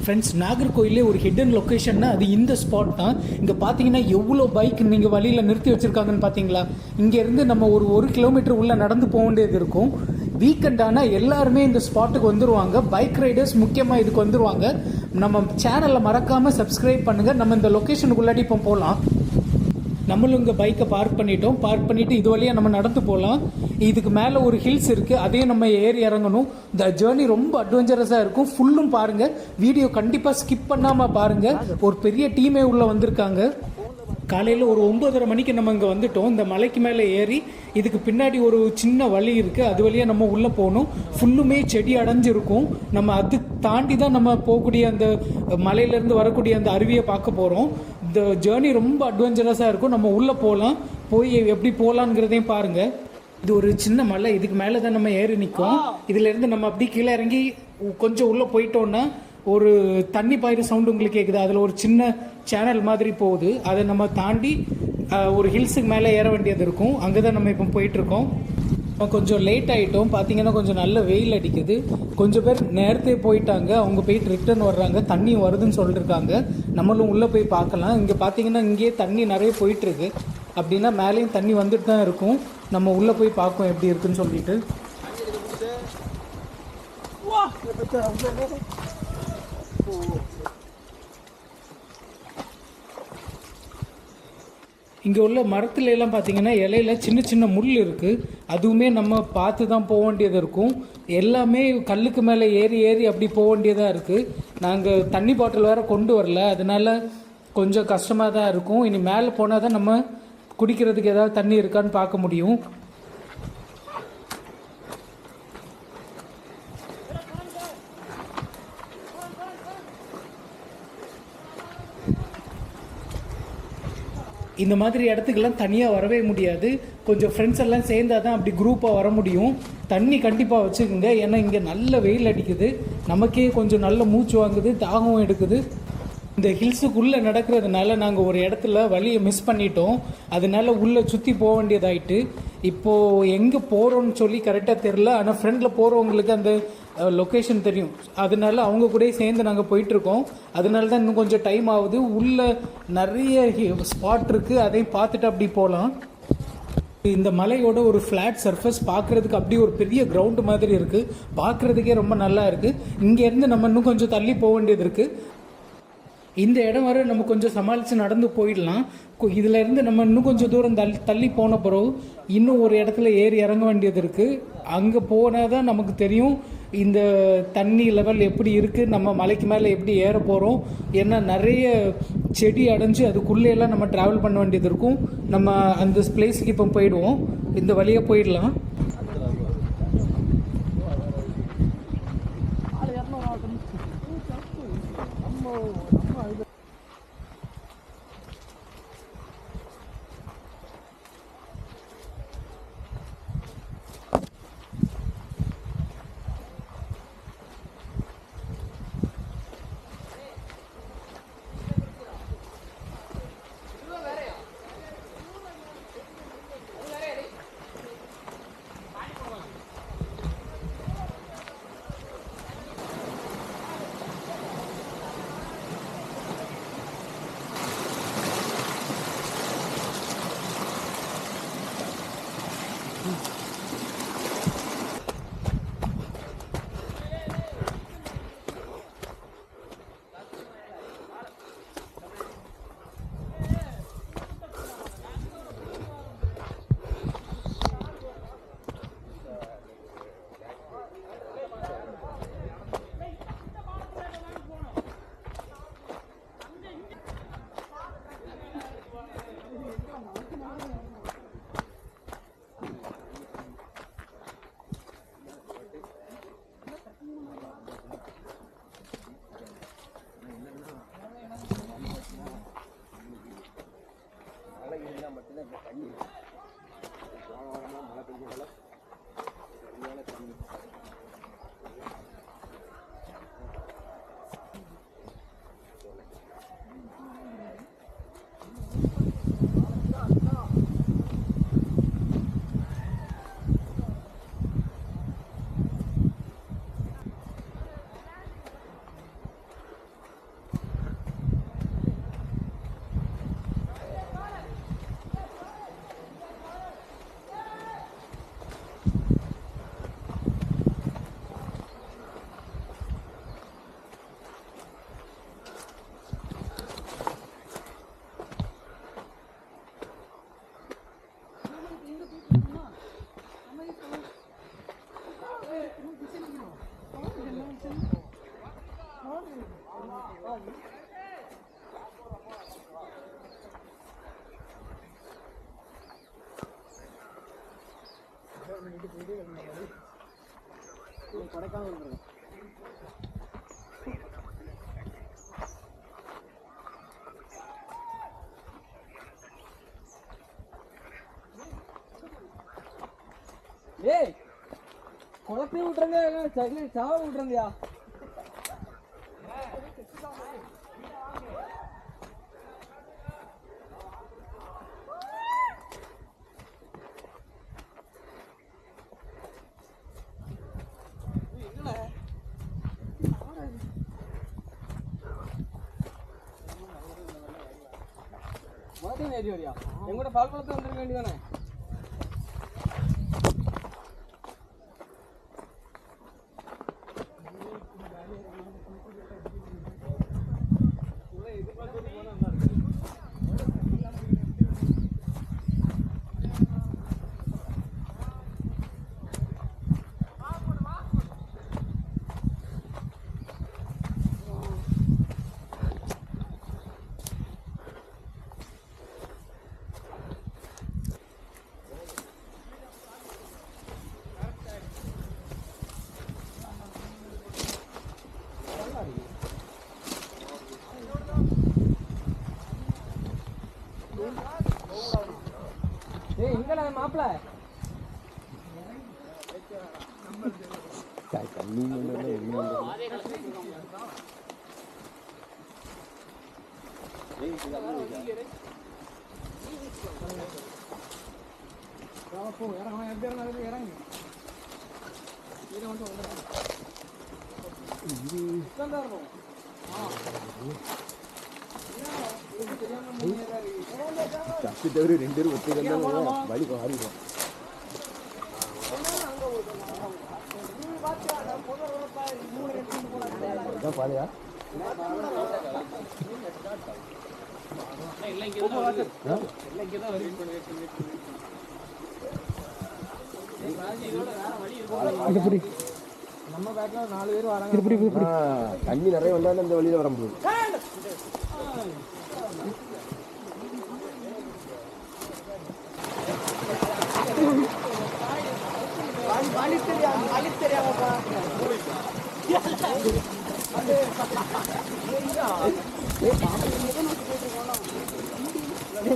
Friends, நாகர்கோயிலே ஒரு hidden லொக்கேஷன்னா அது இந்த ஸ்பாட் தான். இங்கே பார்த்தீங்கன்னா எவ்வளோ பைக் நீங்கள் வழியில் நிறுத்தி வச்சுருக்காங்கன்னு பார்த்தீங்களா. இங்கேருந்து நம்ம ஒரு கிலோமீட்டர் உள்ளே நடந்து போக வேண்டியது இருக்கும். வீக்கெண்ட் ஆனால் எல்லாருமே இந்த ஸ்பாட்டுக்கு வந்துடுவாங்க. பைக் ரைடர்ஸ் முக்கியமாக இதுக்கு வந்துடுவாங்க. நம்ம சேனலை மறக்காமல் சப்ஸ்கிரைப் பண்ணுங்கள். நம்ம இந்த லொக்கேஷனுக்குள்ளாடி இப்போ போகலாம். நம்மளும் இங்கே பைக்கை பார்க் பண்ணிவிட்டு இது வழியாக நம்ம நடந்து போகலாம். இதுக்கு மேலே ஒரு ஹில்ஸ் இருக்குது, அதையும் நம்ம ஏறி இறங்கணும். இந்த ஜேர்னி ரொம்ப அட்வென்ச்சரஸாக இருக்கும். ஃபுல்லும் பாருங்கள், வீடியோ கண்டிப்பாக ஸ்கிப் பண்ணாமல் பாருங்கள். ஒரு பெரிய டீமே உள்ளே வந்திருக்காங்க. காலையில் ஒரு 9:30 மணிக்கு நம்ம இங்கே வந்துட்டோம். இந்த மலைக்கு மேலே ஏறி இதுக்கு பின்னாடி ஒரு சின்ன வழி இருக்குது, அது வழியாக நம்ம உள்ளே போகணும். ஃபுல்லுமே செடி அடைஞ்சிருக்கும். நம்ம அது தாண்டி தான் நம்ம போகக்கூடிய அந்த மலையிலேருந்து வரக்கூடிய அந்த அருவியை பார்க்க போகிறோம். இந்த ஜேர்னி ரொம்ப அட்வென்ச்சரஸாக இருக்கும். நம்ம உள்ளே போகலாம், போய் எப்படி போகலாங்கிறதையும் பாருங்கள். இது ஒரு சின்ன மலை, இதுக்கு மேலே தான் நம்ம ஏறி நிற்கும். இதிலேருந்து நம்ம அப்படி கீழே இறங்கி கொஞ்சம் உள்ளே போயிட்டோன்னா ஒரு தண்ணி பாயிற சவுண்டு உங்களுக்கு கேட்குது. அதில் ஒரு சின்ன சேனல் மாதிரி போகுது. அதை நம்ம தாண்டி ஒரு ஹில்ஸுக்கு மேலே ஏற வேண்டியது இருக்கும். அங்கே தான் நம்ம இப்போ போயிட்டுருக்கோம். கொஞ்சம் லேட் ஆகிட்டோம். பார்த்தீங்கன்னா கொஞ்சம் நல்ல வெயில் அடிக்குது. கொஞ்சம் பேர் நேரத்தே போயிட்டாங்க, அவங்க போயிட்டு ரிட்டர்ன் வர்றாங்க. தண்ணி வருதுன்னு சொல்லியிருக்காங்க. நம்மளும் உள்ளே போய் பார்க்கலாம். இங்கே பார்த்தீங்கன்னா இங்கேயே தண்ணி நிறைய போயிட்டுருக்கு. அப்படின்னா மேலேயும் தண்ணி வந்துட்டு தான் இருக்கும். நம்ம உள்ளே போய் பார்ப்போம் எப்படி இருக்குன்னு சொல்லிட்டு. இங்கே உள்ள மரத்துல எல்லாம் பார்த்தீங்கன்னா இலையில சின்ன சின்ன முள் இருக்குது. அதுவுமே நம்ம பார்த்து தான் போக வேண்டியது இருக்கும். எல்லாமே கல்லுக்கு மேலே ஏறி ஏறி அப்படி போக வேண்டியதாக இருக்குது. நாங்கள் தண்ணி பாட்டில் வேறு கொண்டு வரல, அதனால கொஞ்சம் கஷ்டமாக தான் இருக்கும். இனி மேலே போனால் தான் நம்ம குடிக்கிறதுக்கு ஏதாவது தண்ணி இருக்கான்னு பார்க்க முடியும். இந்த மாதிரி இடத்துக்கெல்லாம் தனியாக வரவே முடியாது. கொஞ்சம் ஃப்ரெண்ட்ஸ் எல்லாம் சேர்ந்தால் தான் அப்படி குரூப்பாக வர முடியும். தண்ணி கண்டிப்பாக வச்சுக்கோங்க, ஏன்னா இங்கே நல்ல வெயில் அடிக்குது. நமக்கே கொஞ்சம் நல்ல மூச்சு வாங்குது, தாகம் எடுக்குது. இந்த ஹில்ஸுக்குள்ளே நடக்கிறதுனால நாங்கள் ஒரு இடத்துல வழியை மிஸ் பண்ணிட்டோம். அதனால உள்ளே சுற்றி போக வேண்டியதாயிட்டு. இப்போது எங்கே போகிறோன்னு சொல்லி கரெக்டாக தெரில. ஆனால் ஃப்ரெண்டில் போகிறவங்களுக்கு அந்த லொக்கேஷன் தெரியும். அதனால அவங்க கூட சேர்ந்து நாங்கள் போயிட்டுருக்கோம். அதனால தான் இன்னும் கொஞ்சம் டைம் ஆகுது. உள்ளே நிறைய ஸ்பாட் இருக்குது, அதையும் பார்த்துட்டு அப்படி போகலாம். இந்த மலையோட ஒரு ஃப்ளாட் சர்ஃபேஸ் பார்க்குறதுக்கு அப்படி ஒரு பெரிய கிரவுண்டு மாதிரி இருக்குது. பார்க்குறதுக்கே ரொம்ப நல்லா இருக்குது. இங்கேருந்து நம்ம இன்னும் கொஞ்சம் தள்ளி போக வேண்டியது இருக்குது. இந்த இடம் வரை நம்ம கொஞ்சம் சமாளித்து நடந்து போயிடலாம். இதிலேருந்து நம்ம இன்னும் கொஞ்சம் தூரம் தள்ளி போன பிறகு இன்னும் ஒரு இடத்துல ஏறி இறங்க வேண்டியது இருக்குது. அங்கே போனால் தான் நமக்கு தெரியும் இந்த தண்ணி லெவல் எப்படி இருக்குது, நம்ம மலைக்கு மேலே எப்படி ஏற போகிறோம். ஏன்னா நிறைய செடி அடைஞ்சு அதுக்குள்ளேயெல்லாம் நம்ம ட்ராவல் பண்ண வேண்டியது இருக்கும். நம்ம அந்த பிளேஸுக்கு இப்போ போயிடுவோம். இந்த வழியாக போயிடலாம். கொடைக்கானல் ஏய் குளத்தையும் விட்டுறங்க சரி சாவ விட்டுறந்தியா மறுபடியும் ஏறி வரியா எங்கூட பால் குளத்தை வந்துருக்க வேண்டியதானே ஏய் எங்கடா மாப்ள தண்ணி போ இறங்க இறங்கு இறங்கு இதை வந்து வந்துடும் தப்பி தவிர 2 பேரும் ஒத்துக்கலாம் வழி மாறிடும் பாலையா நம்ம பேக்ல 4 பேர் வராங்க தண்ணி நிறைய வந்தாலும் இந்த வழியில வர முடியும்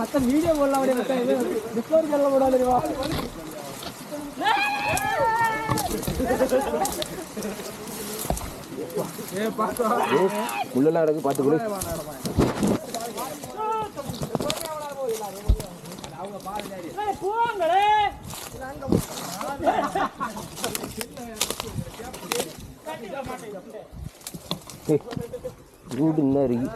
மத்த வீடியோ போடலாம் டிஸ்கவர் பண்ண போடாதுவா முள்ளெல்லாம் கிடக்கு பார்த்து கொடு ரூடு என்ன இருக்கு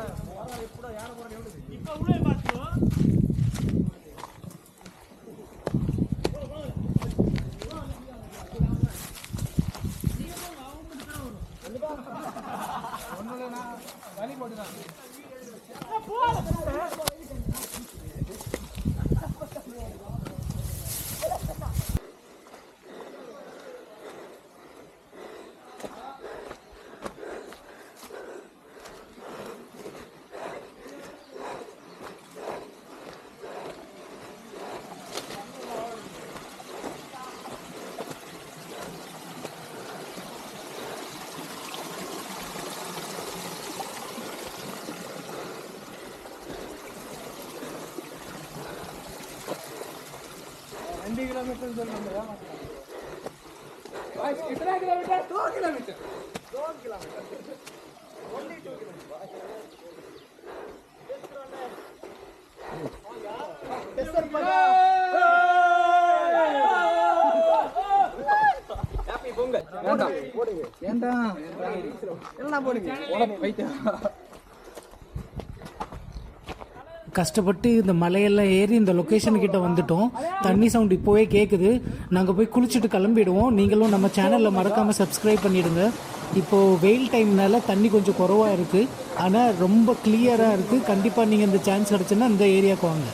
किलोमीटर कितना kilometre 2 kilometre 2 kilometre only 2 kilometers happy Pongal போடுங்க ஏண்டா எல்லாம் போடுங்க உடனே வைத்து கஷ்டப்பட்டு இந்த மலையெல்லாம் ஏறி இந்த லொக்கேஷன் கிட்ட வந்துட்டோம். தண்ணி சவுண்ட் இப்போவே கேட்குது. நாங்கள் போய் குளிச்சுட்டு கிளம்பிடுவோம். நீங்களும் நம்ம சேனலில் மறக்காமல் சப்ஸ்கிரைப் பண்ணிவிடுங்க. இப்போது வெயில் டைம்னால தண்ணி கொஞ்சம் குறவாக இருக்குது, ஆனால் ரொம்ப கிளியராக இருக்குது. கண்டிப்பாக நீங்கள் இந்த சான்ஸ் கிடச்சுன்னா இந்த ஏரியாவுக்கு வாங்க.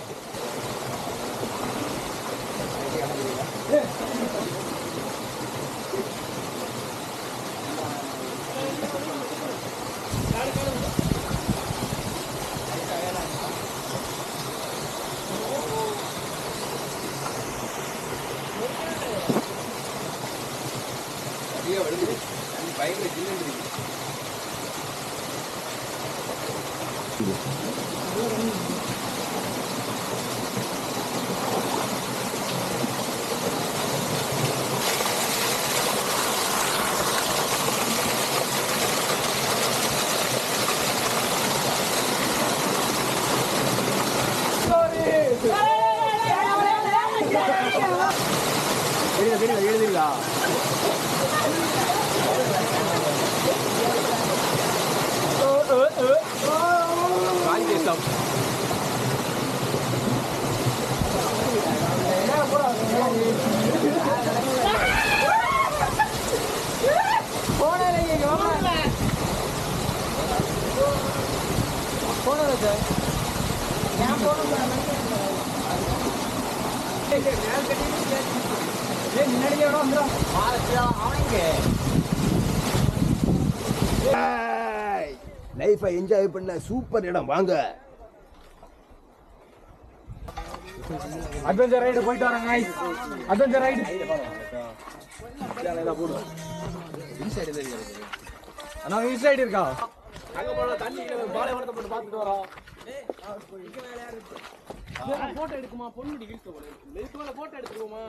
எழுதிருக்கா காலி பேசாம் லைஃபை என்ஜாய் பண்ண சூப்பர் இடம் வாங்க. அட்வென்ச்சர் ரைடு போயிட்டு வராங்க. அட்வென்ச்சர் ரைடு அண்ணா இன்சைடு இருக்கா? அங்க போற தண்ணி பாலைவனத்தை போட்டு பார்த்துட்டு வரோம். போட்டோ எடுக்குமா? பொண்ணுடி இருக்கு போல. லைஃப்ல போட்டோ எடுத்துருவோமா?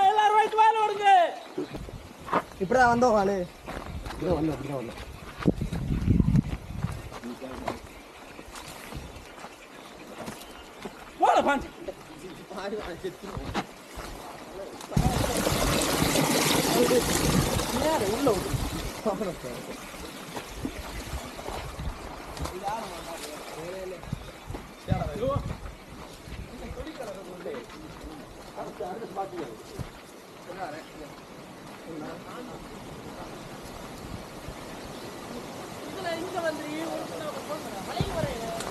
எல்லாரும் ரைட் வால ஓடுங்க. இப்படிதான் வந்தோம் வாளு. இப்படிதான் வந்தோம். போல பாஞ்சு. யாரு உள்ள ஓடு. இதுல இங்க வந்து மலைக்கு வரேன்.